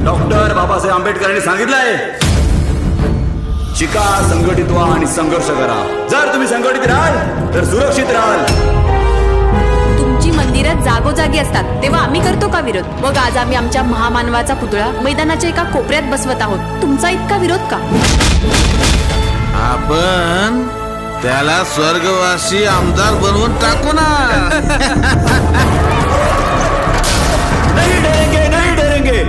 Doctor Babasaheb आंबेडकरांनी सांगितलंय, शिका, संघटित व्हा आणि संघर्ष करा. जर तुम्ही संघटित राहाल तर सुरक्षित राहाल. तुमची मंदिरं जागोजागी असतात तेव्हा आम्ही करतो का विरोध? मग आज आम्ही आमच्या महामानवाचा पुतळा मैदानाच्या एका कोपऱ्यात बसवत आहोत. तुमचा इतका विरोध का? आपण त्याला स्वर्गवासी आमदार बनवून टाकू ना. नाही डरेंगे, नाही डरेंगे.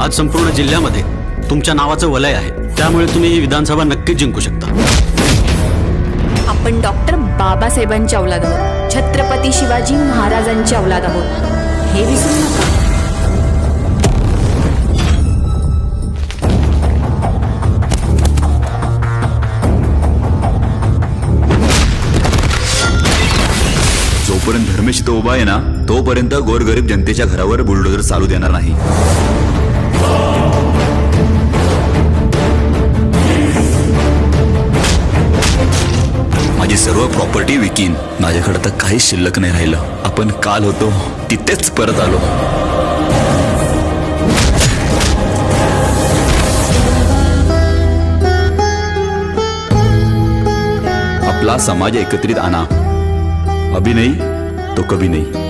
आज संपूर्ण जिल्ह्यामध्ये तुमच्या नावाचं वलय आहे, त्यामुळे तुम्ही ही विधानसभा नक्कीच जिंकू शकता. आपण डॉक्टर बाबासाहेबांची औलाद आहोत, छत्रपती शिवाजी महाराजांची औलाद आहोत, हे विसरू नका. जोपर्यंत धर्मेश तो उभा आहे ना, तोपर्यंत गोरगरीब जनतेच्या घरावर बुलडोझर चालू देणार नाही. माझी सर्व प्रॉपर्टी विकीन. माझ्याकडे तर काहीच शिल्लक नाही राहिलं. आपण काल होतो तिथेच परत आलो. आपला समाज एकत्रित आणा. अभी नहीं तो कभी नहीं.